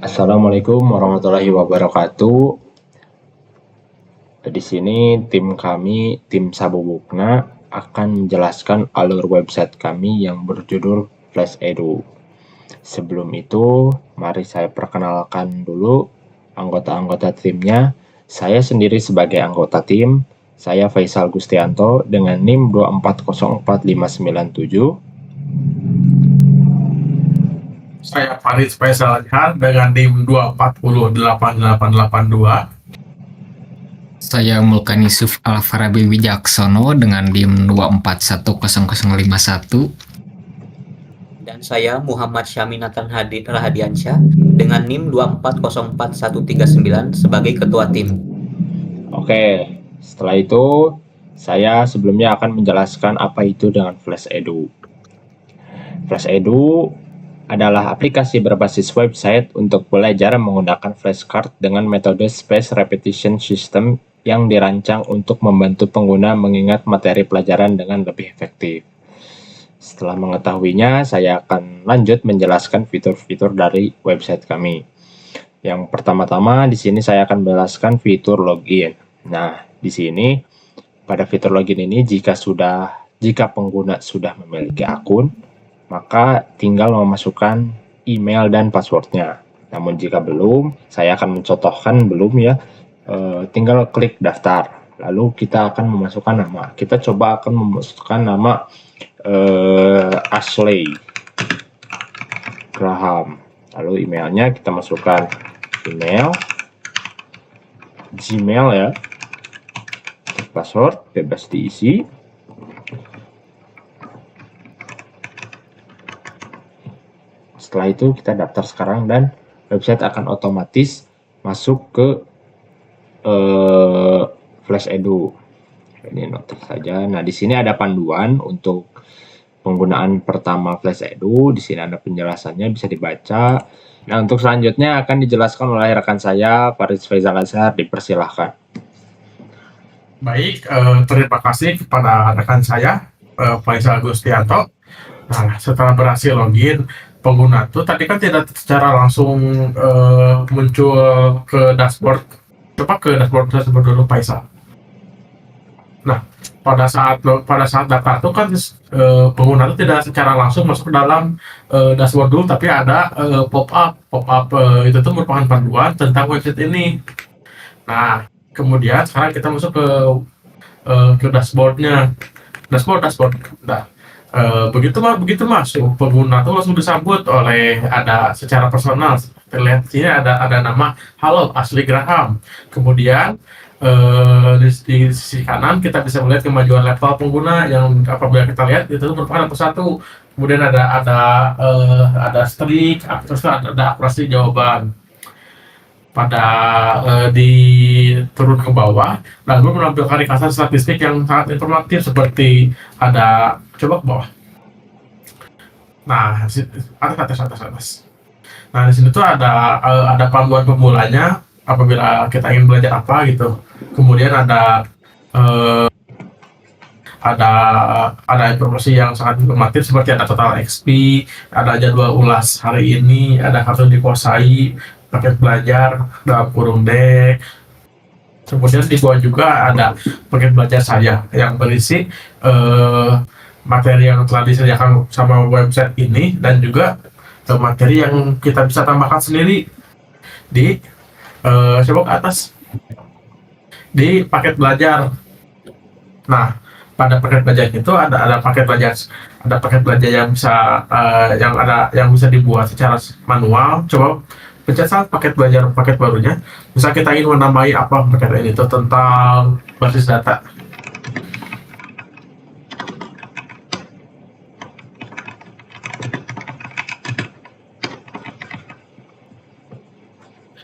Assalamualaikum warahmatullahi wabarakatuh. Di sini tim Sabubukna akan menjelaskan alur website kami yang berjudul Flash Edu. Sebelum itu, mari saya perkenalkan dulu anggota-anggota timnya. Saya sendiri sebagai anggota tim, saya Faisal Gustianto dengan NIM 2404597. Saya Farid Faisal dengan NIM 2408882. Saya Mulkan Yusuf Al-Farabi Wijaksono dengan NIM 2410051. Dan saya Muhammad Syaminatan Rahadiansyah dengan NIM 2404139 sebagai ketua tim. Oke, setelah itu saya sebelumnya akan menjelaskan apa itu dengan Flash Edu. Flash Edu adalah aplikasi berbasis website untuk belajar menggunakan flashcard dengan metode Spaced Repetition System yang dirancang untuk membantu pengguna mengingat materi pelajaran dengan lebih efektif. Setelah mengetahuinya, saya akan lanjut menjelaskan fitur-fitur dari website kami. Yang pertama-tama di sini saya akan menjelaskan fitur login. Nah, di sini pada fitur login ini jika pengguna sudah memiliki akun, maka tinggal memasukkan email dan passwordnya. Namun jika belum, saya akan mencontohkan belum ya, tinggal klik daftar. Lalu kita akan memasukkan nama. Kita coba akan memasukkan nama Ashley Graham. Lalu emailnya kita masukkan email, Gmail ya. Password bebas diisi. Setelah itu kita daftar sekarang dan website akan otomatis masuk ke Flash Edu. Ini noter saja. Nah, di sini ada panduan untuk penggunaan pertama Flash Edu. Di sini ada penjelasannya, bisa dibaca. Nah, untuk selanjutnya akan dijelaskan oleh rekan saya, Farid Faisal Azhar. Dipersilahkan. Baik, terima kasih kepada rekan saya, Faisal Gustianto. Nah, setelah berhasil login, pengguna itu tadi kan tidak secara langsung muncul ke dashboard. Coba ke dashboard dulu, Faisal. Nah, pada saat data itu kan pengguna itu tidak secara langsung masuk ke dalam dashboard dulu, tapi ada pop-up itu tuh merupakan panduan tentang website ini. Nah, kemudian sekarang kita masuk ke dashboardnya, dashboard. Nah, begitu masuk, pengguna tuh langsung disambut oleh ada secara personal. Terlihat di sini ada nama Halo Ashley Graham. Kemudian di sisi kanan kita bisa melihat kemajuan level pengguna yang apabila kita lihat itu merupakan satu. Kemudian ada streak, terus ada akurasi jawaban. Pada turun ke bawah, lalu menampilkan ringkasan statistik yang sangat informatif seperti ada, coba ke bawah. Nah, atas. Nah, di sini tuh ada panduan pemulanya apabila kita ingin belajar apa gitu. Kemudian ada informasi yang sangat informatif seperti ada total XP, ada jadwal ulas hari ini, ada kartu dikuasai, paket belajar dalam kurung dek. Kemudian di bawah juga ada paket belajar saya yang berisi materi yang telah disediakan sama website ini dan juga materi yang kita bisa tambahkan sendiri di coba ke atas di paket belajar. Nah, pada paket belajar itu ada paket belajar yang bisa yang bisa dibuat secara manual. Coba pencet saat paket barunya. Bisa kita ingin menambahi apa paket ini itu tentang basis data.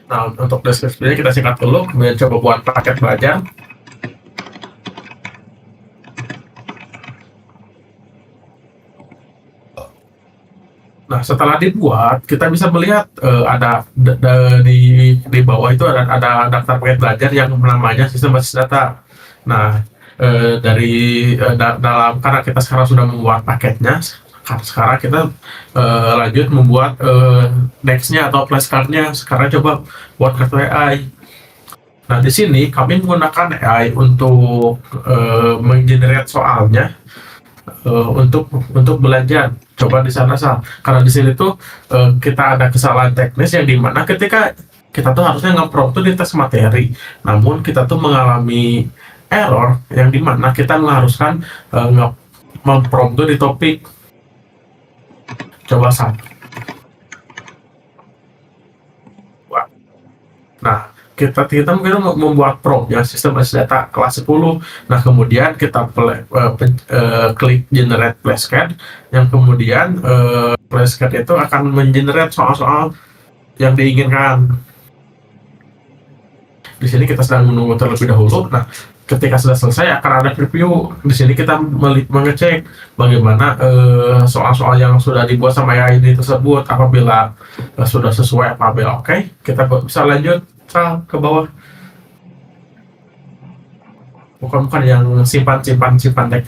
Nah, untuk deskripsinya kita singkat dulu, kemudian coba buat paket belajar. Nah, setelah dibuat, kita bisa melihat ada di bawah itu ada daftar paket belajar yang namanya sistem basis data. Nah, dalam karena kita sekarang sudah membuat paketnya, Sekarang kita lanjut membuat Dex-nya atau flashcard-nya. Sekarang coba buat kartu AI. Nah, di sini kami menggunakan AI untuk menggenerate soalnya untuk belajar. Coba di sana Sal. Karena di sini tuh kita ada kesalahan teknis yang dimana ketika kita tuh harusnya nge-prompt tuh di tes materi, namun kita tuh mengalami error yang dimana kita mengharuskan mem-prompt tuh di topik. Coba Sal. Nah, kita mungkin membuat prompt ya, sistem basis data kelas 10. Nah, kemudian kita klik generate flashcard, yang kemudian flashcard itu akan mengenerate soal-soal yang diinginkan. Di sini kita sedang menunggu terlebih dahulu. Nah, ketika sudah selesai akan ada preview. Di sini kita mengecek bagaimana soal-soal yang sudah dibuat sama AI ini tersebut, apabila sudah sesuai, apabila oke, kita bisa lanjut ke bawah. Bukan yang simpan Dex.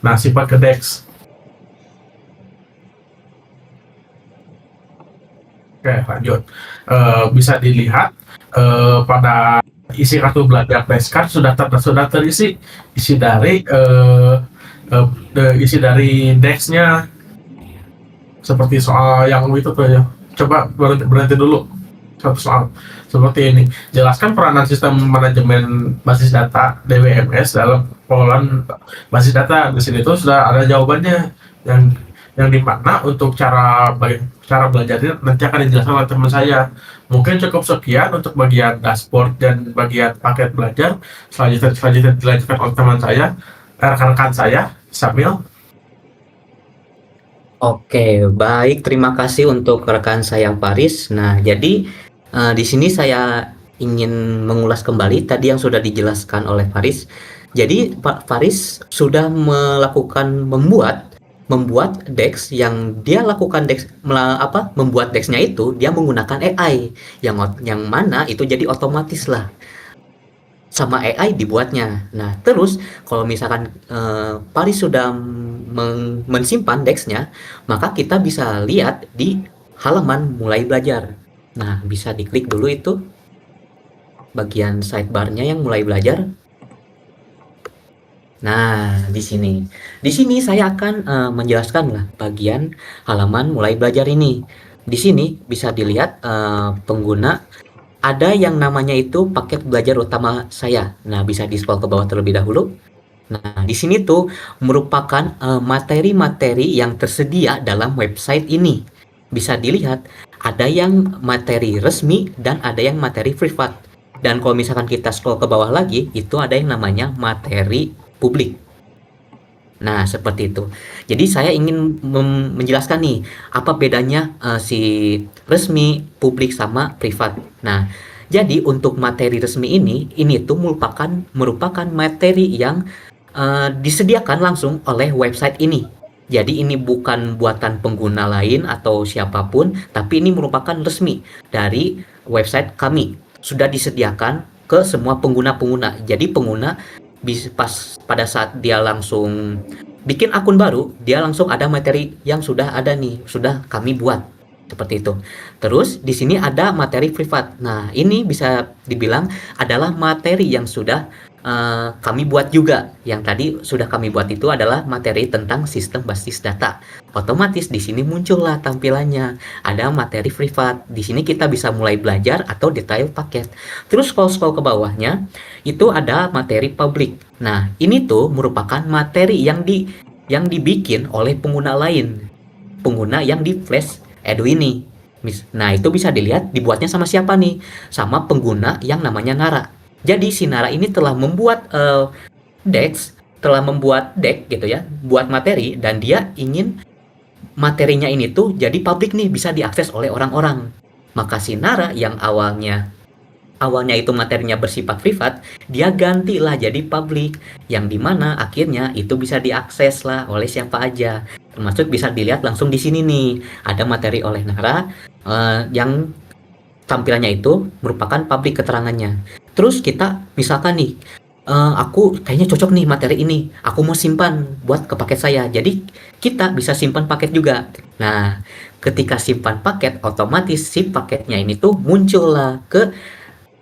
Nah, simpan ke Dex. Oke, lanjut. Bisa dilihat pada isi kartu belajar flashcard sudah terisi isi dari Dex-nya, seperti soal yang itu tuh ya. Coba berhenti dulu. Satu soal seperti ini. Jelaskan peranan sistem manajemen basis data DBMS dalam pengelolaan basis data. Di sini tuh sudah ada jawabannya, yang dimana untuk cara belajarnya nanti akan dijelaskan oleh teman saya. Mungkin cukup sekian untuk bagian dashboard dan bagian paket belajar. Selanjutnya dilanjutkan oleh teman saya, rekan-rekan saya, Samil. Oke, baik. Terima kasih untuk rekan saya Faris. Nah, jadi di sini saya ingin mengulas kembali tadi yang sudah dijelaskan oleh Faris. Jadi Pak Faris sudah membuat Dex, yang dia lakukan membuat Dex-nya itu dia menggunakan AI yang mana itu jadi otomatis lah sama AI dibuatnya. Nah, terus kalau misalkan Faris sudah mensimpan Dex-nya, maka kita bisa lihat di halaman mulai belajar. Nah, bisa diklik dulu itu bagian sidebar-nya yang mulai belajar. Nah, di sini saya akan menjelaskan lah bagian halaman mulai belajar ini. Di sini bisa dilihat pengguna ada yang namanya itu paket belajar utama saya. Nah, bisa di scroll ke bawah terlebih dahulu. Nah, di sini tuh merupakan materi-materi yang tersedia dalam website ini. Bisa dilihat ada yang materi resmi dan ada yang materi privat. Dan kalau misalkan kita scroll ke bawah lagi, itu ada yang namanya materi publik. Nah, seperti itu. Jadi saya ingin menjelaskan nih, apa bedanya si resmi, publik, sama privat. Nah, jadi untuk materi resmi ini tuh merupakan materi yang disediakan langsung oleh website ini. Jadi ini bukan buatan pengguna lain atau siapapun, tapi ini merupakan resmi dari website kami. Sudah disediakan ke semua pengguna-pengguna. Jadi pengguna pada saat dia langsung bikin akun baru, dia langsung ada materi yang sudah ada nih, sudah kami buat. Seperti itu. Terus di sini ada materi privat. Nah, ini bisa dibilang adalah materi yang sudah kami buat juga. Yang tadi sudah kami buat itu adalah materi tentang sistem basis data. Otomatis di sini muncullah tampilannya. Ada materi privat. Di sini kita bisa mulai belajar atau detail paket. Terus scroll ke bawahnya, itu ada materi publik. Nah, ini tuh merupakan materi yang dibikin oleh pengguna lain. Pengguna yang di Flash Edu ini. Nah, itu bisa dilihat dibuatnya sama siapa nih? Sama pengguna yang namanya Nara. Jadi si Nara ini telah membuat Dex, gitu ya, buat materi, dan dia ingin materinya ini tuh jadi publik nih, bisa diakses oleh orang-orang. Maka si Nara yang awalnya itu materinya bersifat privat, dia gantilah jadi publik, yang dimana akhirnya itu bisa diakses lah oleh siapa aja. Termasuk bisa dilihat langsung di sini nih, ada materi oleh Nara yang tampilannya itu merupakan publik keterangannya. Terus kita misalkan nih aku kayaknya cocok nih materi ini, aku mau simpan buat ke paket saya. Jadi kita bisa simpan paket juga. Nah, ketika simpan paket, otomatis si paketnya ini tuh muncullah ke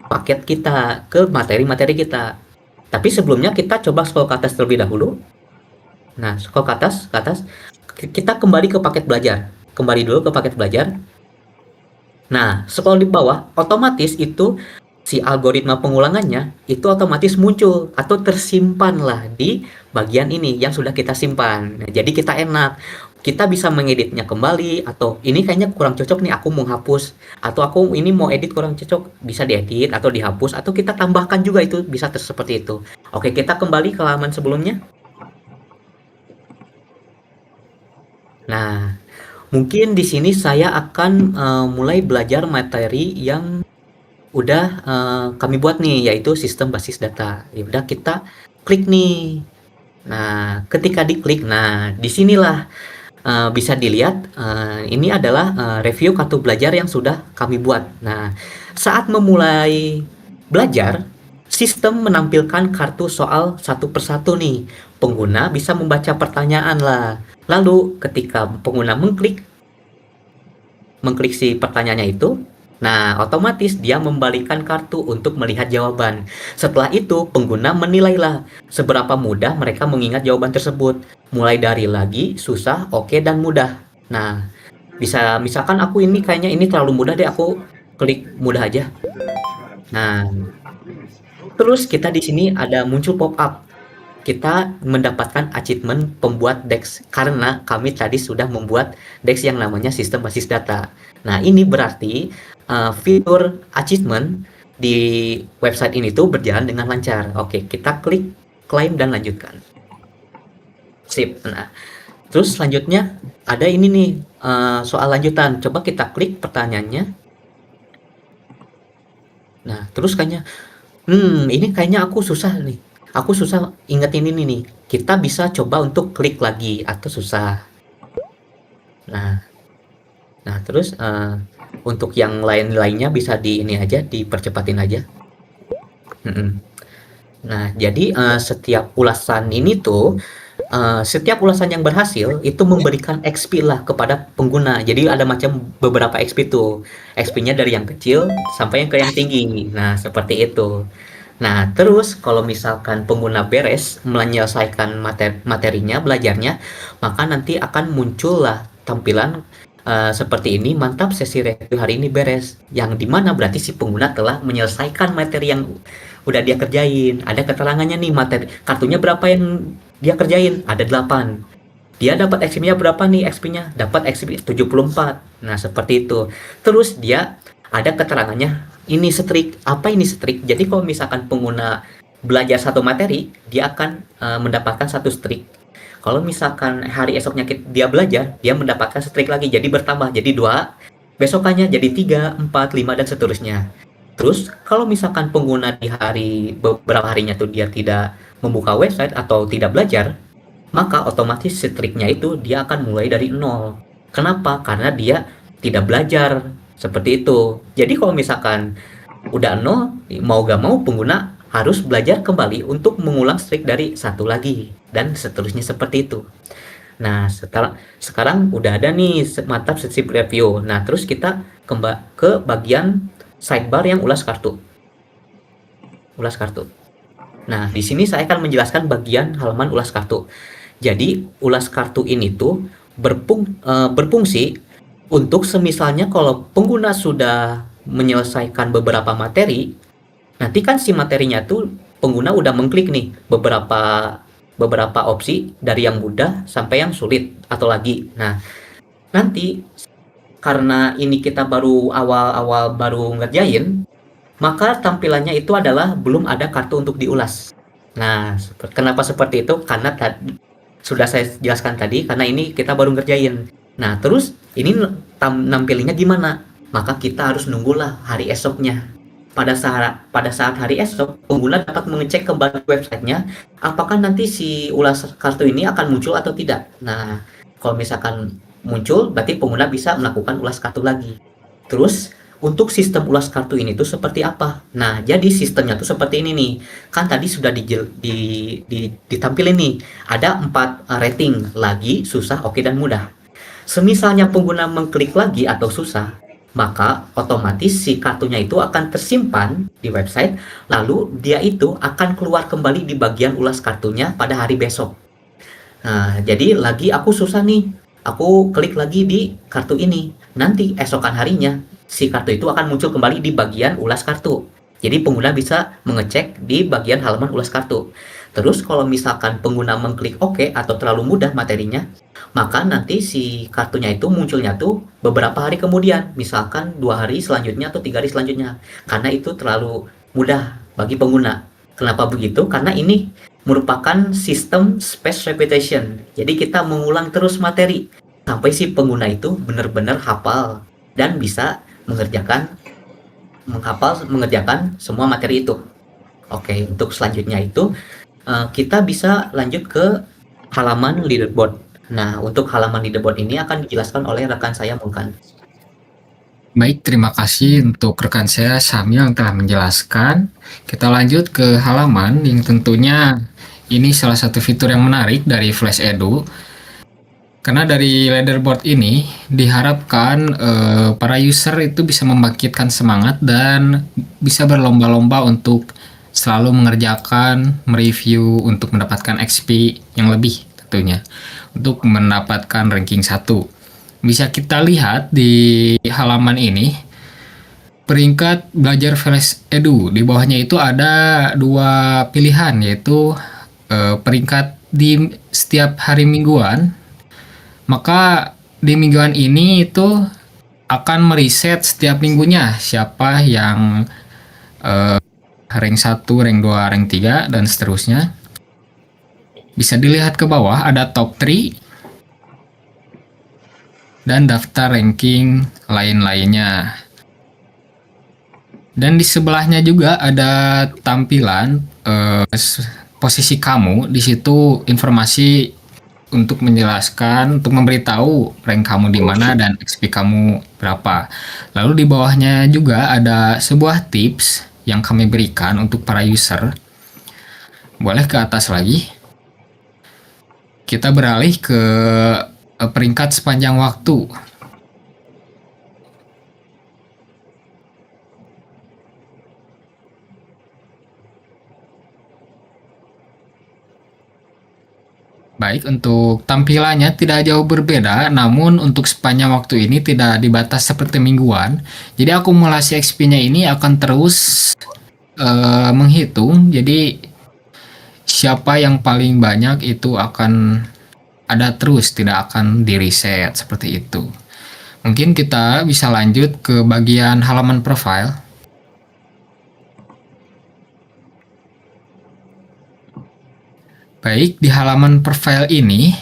paket kita, ke materi-materi kita. Tapi sebelumnya kita coba scroll ke atas terlebih dahulu. Nah, scroll ke atas, kita kembali ke paket belajar. Kembali dulu ke paket belajar. Nah, scroll di bawah, otomatis itu si algoritma pengulangannya itu otomatis muncul atau tersimpan lah di bagian ini yang sudah kita simpan. Nah, jadi kita enak, kita bisa mengeditnya kembali, atau ini kayaknya kurang cocok nih, aku mau hapus, atau aku ini mau edit kurang cocok, bisa diedit atau dihapus, atau kita tambahkan juga, itu bisa seperti itu. Oke, kita kembali ke halaman sebelumnya. Nah, mungkin di sini saya akan mulai belajar materi yang udah kami buat nih, yaitu sistem basis data. Ya udah, kita klik nih. Nah, ketika diklik, nah disinilah bisa dilihat ini adalah review kartu belajar yang sudah kami buat. Nah, saat memulai belajar, sistem menampilkan kartu soal satu persatu nih. Pengguna bisa membaca pertanyaan lah. Lalu ketika pengguna mengklik si pertanyaannya itu, nah, otomatis dia membalikan kartu untuk melihat jawaban. Setelah itu, pengguna menilailah seberapa mudah mereka mengingat jawaban tersebut. Mulai dari lagi, susah, oke, dan mudah. Nah, bisa misalkan aku ini kayaknya ini terlalu mudah deh, aku klik mudah aja. Nah, terus kita di sini ada muncul pop-up. Kita mendapatkan achievement pembuat DEX karena kami tadi sudah membuat DEX yang namanya sistem basis data. Nah, ini berarti fitur achievement di website ini tuh berjalan dengan lancar. Oke, kita klik klaim dan lanjutkan. Sip. Nah, terus selanjutnya ada ini nih soal lanjutan. Coba kita klik pertanyaannya. Nah, terus kayaknya ini kayaknya aku susah nih. Aku susah ingetin ini nih. Kita bisa coba untuk klik lagi atau susah. Nah, terus untuk yang lain-lainnya bisa di ini aja, dipercepatin aja. Nah, jadi setiap ulasan ini tuh, setiap ulasan yang berhasil itu memberikan XP lah kepada pengguna. Jadi ada macam beberapa XP tuh. XP-nya dari yang kecil sampai yang ke yang tinggi. Nah, seperti itu. Nah, terus kalau misalkan pengguna beres menyelesaikan materinya, belajarnya, maka nanti akan muncullah tampilan seperti ini, mantap, sesi review hari ini beres. Yang dimana berarti si pengguna telah menyelesaikan materi yang udah dia kerjain. Ada keterangannya nih, materi kartunya berapa yang dia kerjain, ada 8. Dia dapat XP-nya berapa nih, XP-nya dapat XP 74. Nah, seperti itu. Terus dia ada keterangannya, ini streak. Apa ini streak? Jadi kalau misalkan pengguna belajar satu materi, dia akan mendapatkan satu streak. Kalau misalkan hari esoknya dia belajar, dia mendapatkan streak lagi, jadi bertambah jadi 2, besokannya jadi 3, 4, 5, dan seterusnya. Terus kalau misalkan pengguna di beberapa harinya tuh dia tidak membuka website atau tidak belajar, maka otomatis streaknya itu dia akan mulai dari 0. Kenapa? Karena dia tidak belajar. Seperti itu. Jadi kalau misalkan udah 0, mau gak mau pengguna harus belajar kembali untuk mengulang streak dari 1 lagi, dan seterusnya seperti itu. Nah, sekarang udah ada nih mantap sesi review. Nah, terus kita ke bagian sidebar yang ulas kartu. Nah, di sini saya akan menjelaskan bagian halaman ulas kartu. Jadi, ulas kartu ini tuh berfungsi untuk semisalnya kalau pengguna sudah menyelesaikan beberapa materi, nanti kan si materinya tuh pengguna udah mengklik nih beberapa opsi dari yang mudah sampai yang sulit atau lagi. Nah, nanti karena ini kita baru awal-awal baru ngerjain, maka tampilannya itu adalah belum ada kartu untuk diulas. Nah, kenapa seperti itu? Karena sudah saya jelaskan tadi, karena ini kita baru ngerjain. Nah, terus ini nampilinnya gimana? Maka kita harus nunggulah hari esoknya. Pada saat hari esok, pengguna dapat mengecek kembali websitenya, apakah nanti si ulas kartu ini akan muncul atau tidak. Nah, kalau misalkan muncul, berarti pengguna bisa melakukan ulas kartu lagi. Terus, untuk sistem ulas kartu ini tuh seperti apa. Nah, jadi sistemnya tuh seperti ini nih. Kan tadi sudah ditampilin nih. Ada 4 rating, lagi, susah, oke, dan mudah. Semisalnya pengguna mengklik lagi atau susah, maka otomatis si kartunya itu akan tersimpan di website, lalu dia itu akan keluar kembali di bagian ulas kartunya pada hari besok. Nah, jadi lagi aku susah nih, aku klik lagi di kartu ini. Nanti esokan harinya, si kartu itu akan muncul kembali di bagian ulas kartu. Jadi pengguna bisa mengecek di bagian halaman ulas kartu. Terus kalau misalkan pengguna mengklik OK atau terlalu mudah materinya, maka nanti si kartunya itu munculnya tuh beberapa hari kemudian, misalkan 2 hari selanjutnya atau 3 hari selanjutnya, karena itu terlalu mudah bagi pengguna. Kenapa begitu? Karena ini merupakan sistem space repetition. Jadi kita mengulang terus materi sampai si pengguna itu benar-benar hafal dan bisa mengerjakan semua materi itu. Oke, untuk selanjutnya itu kita bisa lanjut ke halaman leaderboard. Nah, untuk halaman leaderboard ini akan dijelaskan oleh rekan saya Mulkan. Baik, terima kasih untuk rekan saya Syamil yang telah menjelaskan. Kita lanjut ke halaman yang tentunya ini salah satu fitur yang menarik dari Flash Edu. Karena dari leaderboard ini diharapkan para user itu bisa membangkitkan semangat dan bisa berlomba-lomba untuk selalu mengerjakan, mereview untuk mendapatkan XP yang lebih tentunya. Untuk mendapatkan ranking 1. Bisa kita lihat di halaman ini peringkat belajar Flash Edu. Di bawahnya itu ada 2 pilihan, yaitu peringkat di setiap hari mingguan. Maka di mingguan ini itu akan meriset setiap minggunya siapa yang rank 1, rank 2, rank 3 dan seterusnya. Bisa dilihat ke bawah ada top 3 dan daftar ranking lain-lainnya. Dan di sebelahnya juga ada tampilan posisi kamu. Di situ informasi untuk menjelaskan, untuk memberitahu rank kamu di mana dan XP kamu berapa. Lalu di bawahnya juga ada sebuah tips yang kami berikan untuk para user. Boleh ke atas lagi. Kita beralih ke peringkat sepanjang waktu. Baik, untuk tampilannya tidak jauh berbeda, namun untuk sepanjang waktu ini tidak dibatas seperti mingguan. Jadi akumulasi XP-nya ini akan terus menghitung. Jadi siapa yang paling banyak itu akan ada terus, tidak akan di reset seperti itu. Mungkin kita bisa lanjut ke bagian halaman profile. Baik, di halaman profile ini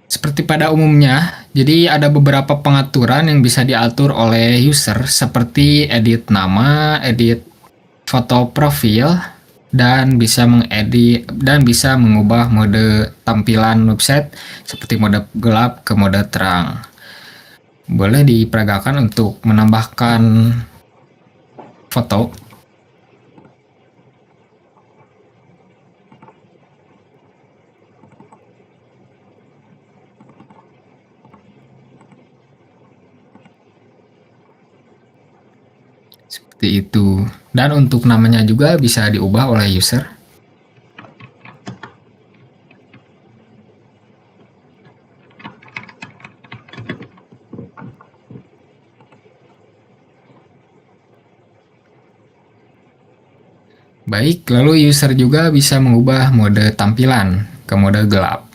seperti pada umumnya, jadi ada beberapa pengaturan yang bisa diatur oleh user seperti edit nama, edit foto profil, dan bisa mengedit dan bisa mengubah mode tampilan website seperti mode gelap ke mode terang. Boleh diperagakan untuk menambahkan foto. Seperti itu. Dan untuk namanya juga bisa diubah oleh user. Baik, lalu user juga bisa mengubah mode tampilan ke mode gelap.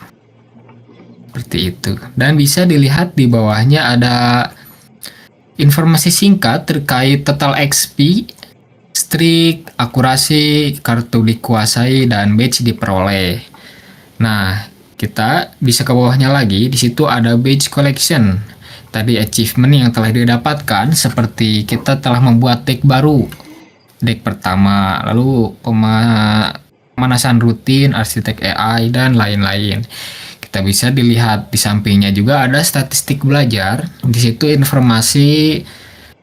Seperti itu. Dan bisa dilihat di bawahnya ada informasi singkat terkait total XP, streak, akurasi, kartu dikuasai, dan badge diperoleh. Nah, kita bisa ke bawahnya lagi. Di situ ada badge collection. Tadi achievement yang telah didapatkan, seperti kita telah membuat deck baru. Deck pertama, lalu pemanasan rutin, arsitek AI, dan lain-lain. Kita bisa dilihat di sampingnya juga ada statistik belajar. Di situ informasi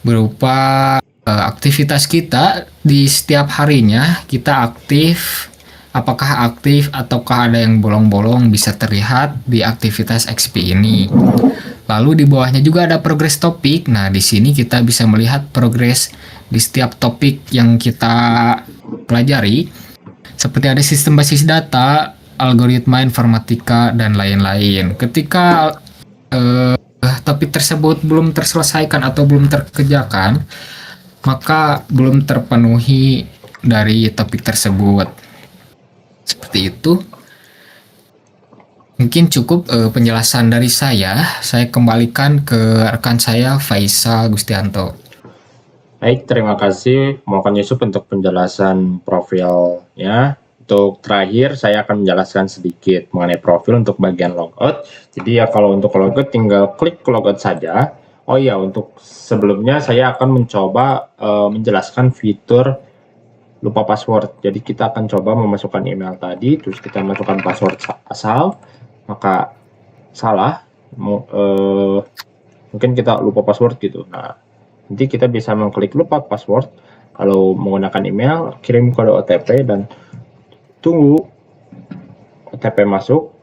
berupa aktivitas kita di setiap harinya. Kita aktif, apakah aktif ataukah ada yang bolong-bolong bisa terlihat di aktivitas XP ini. Lalu di bawahnya juga ada progress topik. Nah, di sini kita bisa melihat progres di setiap topik yang kita pelajari, seperti ada sistem basis data, algoritma informatika, dan lain-lain. Ketika topik tersebut belum terselesaikan atau belum terkerjakan, maka belum terpenuhi dari topik tersebut. Seperti itu. Mungkin cukup penjelasan dari saya. Saya kembalikan ke rekan saya, Faisal Gustianto. Baik, terima kasih Mohkan Yusuf untuk penjelasan profilnya. Untuk terakhir, saya akan menjelaskan sedikit mengenai profil untuk bagian logout. Jadi ya kalau untuk logout tinggal klik logout saja. Oh iya, untuk sebelumnya saya akan mencoba menjelaskan fitur lupa password. Jadi kita akan coba memasukkan email tadi, terus kita masukkan password asal, maka salah. Mungkin kita lupa password gitu. Nah, nanti kita bisa mengklik lupa password. Kalau menggunakan email, kirim kode OTP dan tunggu OTP masuk.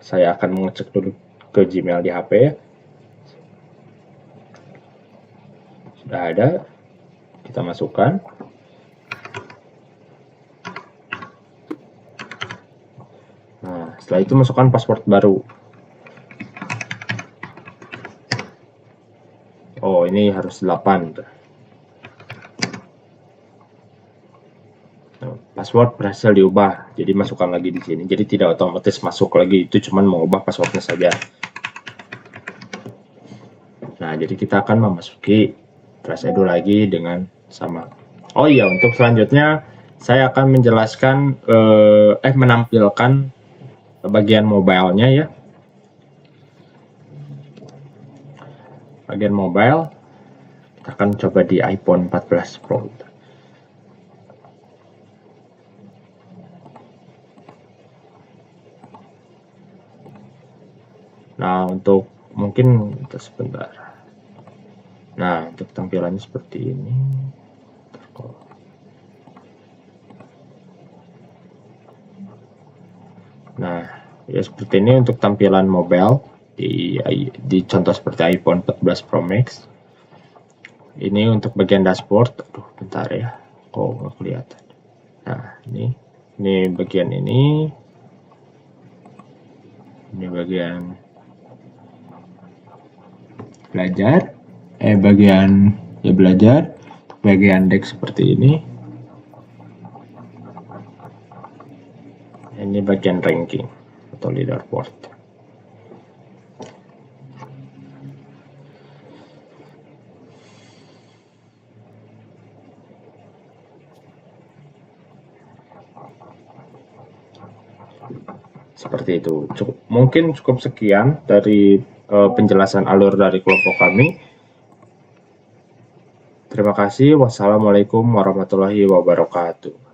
Saya akan mengecek dulu ke Gmail di HP. Sudah ada, kita masukkan. Nah, setelah itu masukkan password baru. Oh, ini harus 8. Password berhasil diubah, jadi masukkan lagi di sini. Jadi tidak otomatis masuk lagi, itu cuman mengubah passwordnya saja. Nah, jadi kita akan memasuki FlashEdu lagi dengan sama. Oh iya, untuk selanjutnya saya akan menjelaskan menampilkan bagian mobile-nya ya. Bagian mobile kita akan coba di iPhone 14 Pro. Nah, untuk mungkin sebentar. Nah, untuk tampilannya seperti ini. Nah, ya seperti ini untuk tampilan mobile di contoh seperti iPhone 14 Pro Max. Ini untuk bagian dashboard. Aduh, bentar ya. Kok nggak kelihatan. Nah, ini bagian ini. Ini bagian belajar, belajar, bagian deck seperti ini. Ini bagian ranking atau leaderboard. Seperti itu. Mungkin cukup sekian dari penjelasan alur dari kelompok kami. Terima kasih. Wassalamualaikum warahmatullahi wabarakatuh.